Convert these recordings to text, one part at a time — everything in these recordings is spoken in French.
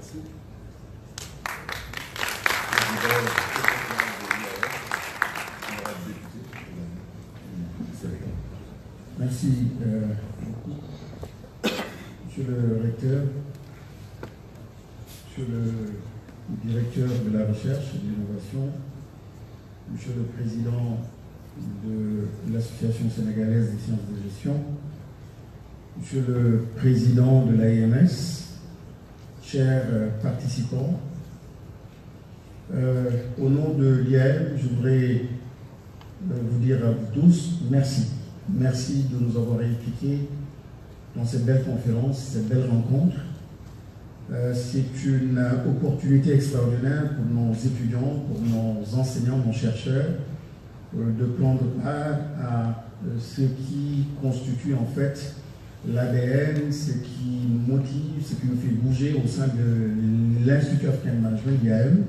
Merci. Merci beaucoup. Monsieur le recteur, monsieur le directeur de la recherche et de l'innovation, monsieur le président de l'Association sénégalaise des sciences de gestion, monsieur le président de l'AMS, chers participants, au nom de l'IAM, je voudrais vous dire à vous tous merci. Merci de nous avoir impliqués dans cette belle conférence, cette belle rencontre. C'est une opportunité extraordinaire pour nos étudiants, pour nos enseignants, nos chercheurs, de prendre part à ce qui constitue en fait l'ADN, ce qui motive, ce qui nous fait bouger au sein de l'Institut africain de management, l'IAM.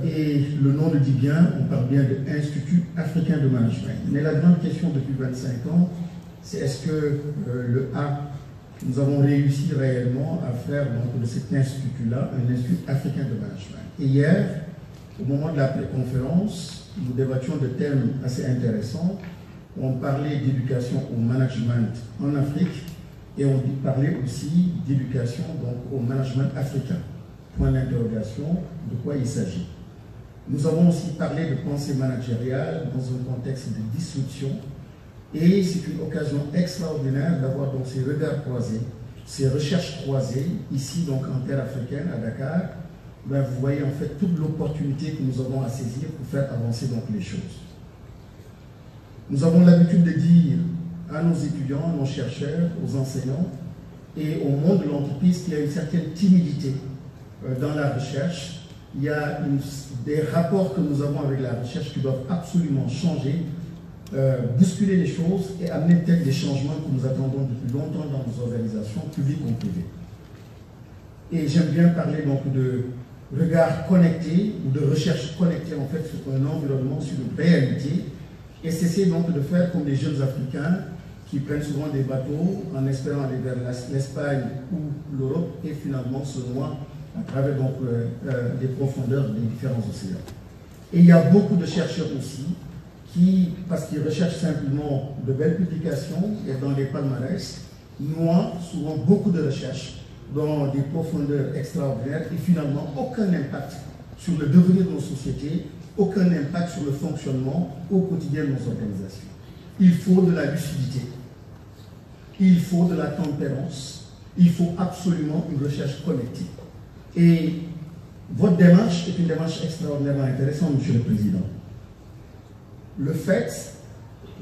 Et le nom le dit bien, on parle bien de l'Institut africain de management. Mais la grande question depuis 25 ans, c'est est-ce que le A, nous avons réussi réellement à faire donc, de cet institut-là un institut africain de management. Et hier, au moment de la conférence, nous débattions de thèmes assez intéressants. On parlait d'éducation au management en Afrique et on parlait aussi d'éducation au management africain. Point d'interrogation, de quoi il s'agit. Nous avons aussi parlé de pensée managériale dans un contexte de disruption et c'est une occasion extraordinaire d'avoir donc ces regards croisés, ces recherches croisées, ici donc en terre africaine, à Dakar. Ben, vous voyez en fait toute l'opportunité que nous avons à saisir pour faire avancer donc les choses. Nous avons l'habitude de dire à nos étudiants, nos chercheurs, aux enseignants et au monde de l'entreprise qu'il y a une certaine timidité dans la recherche. Il y a des rapports que nous avons avec la recherche qui doivent absolument changer, bousculer les choses et amener peut-être des changements que nous attendons depuis longtemps dans nos organisations, publiques ou privées. Et j'aime bien parler donc de regard connecté ou de recherche connectée en fait sur un environnement, sur une réalité et cesser donc de faire comme les jeunes Africains qui prennent souvent des bateaux en espérant aller vers l'Espagne ou l'Europe et finalement se noient à travers donc, les profondeurs des différents océans. Et il y a beaucoup de chercheurs aussi qui, parce qu'ils recherchent simplement de belles publications et dans les palmarès, noient souvent beaucoup de recherches dans des profondeurs extraordinaires et finalement aucun impact sur le devenir de nos sociétés, aucun impact sur le fonctionnement au quotidien de nos organisations. Il faut de la lucidité, il faut de la tempérance, il faut absolument une recherche connective. Et votre démarche est une démarche extraordinairement intéressante, Monsieur le Président. Le fait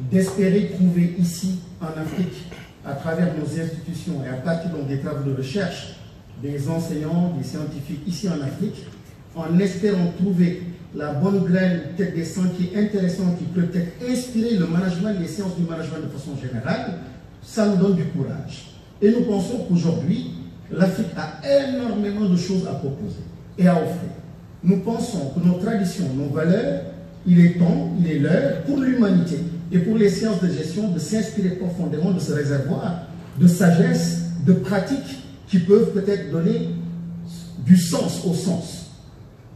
d'espérer trouver ici, en Afrique, à travers nos institutions et à partir donc, des travaux de recherche, des enseignants, des scientifiques ici en Afrique, en espérant trouver la bonne graine, peut-être des sentiers intéressants qui peuvent peut-être inspirer le management, les sciences du management de façon générale, ça nous donne du courage. Et nous pensons qu'aujourd'hui, l'Afrique a énormément de choses à proposer et à offrir. Nous pensons que nos traditions, nos valeurs, il est temps, il est l'heure pour l'humanité et pour les sciences de gestion de s'inspirer profondément de ce réservoir de sagesse, de pratiques qui peuvent peut-être donner du sens au sens.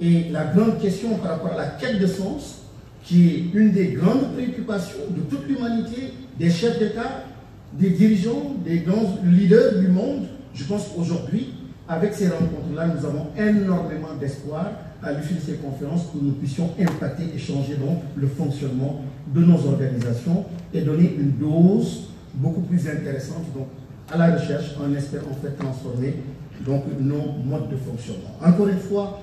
Et la grande question par rapport à la quête de sens, qui est une des grandes préoccupations de toute l'humanité, des chefs d'État, des dirigeants, des grands leaders du monde, je pense qu'aujourd'hui, avec ces rencontres-là, nous avons énormément d'espoir à l'issue de ces conférences que nous puissions impacter et changer donc le fonctionnement de nos organisations et donner une dose beaucoup plus intéressante donc, à la recherche en espérant en fait transformer donc, nos modes de fonctionnement. Encore une fois,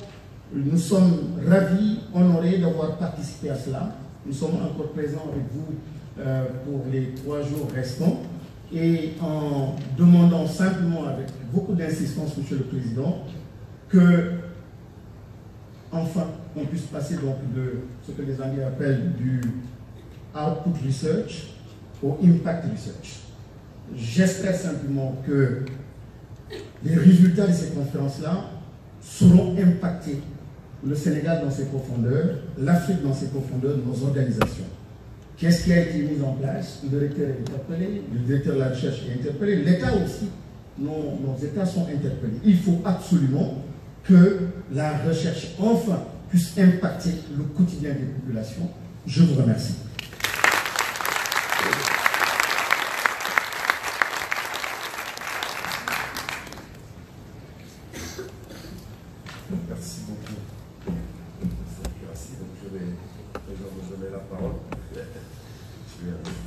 nous sommes ravis, honorés d'avoir participé à cela. Nous sommes encore présents avec vous pour les 3 jours restants. Et en demandant simplement avec beaucoup d'insistance, Monsieur le Président, que enfin on puisse passer donc de ce que les Anglais appellent du output research au impact research. J'espère simplement que les résultats de ces conférences-là sauront impacter le Sénégal dans ses profondeurs, l'Afrique dans ses profondeurs, nos organisations. Qu'est-ce qui a été mis en place? Le directeur est interpellé, le directeur de la recherche est interpellé, l'État aussi nos États sont interpellés. Il faut absolument que la recherche, enfin, puisse impacter le quotidien des populations. Je vous remercie. Merci beaucoup. Merci. Donc je vais vous donner la parole. Je vais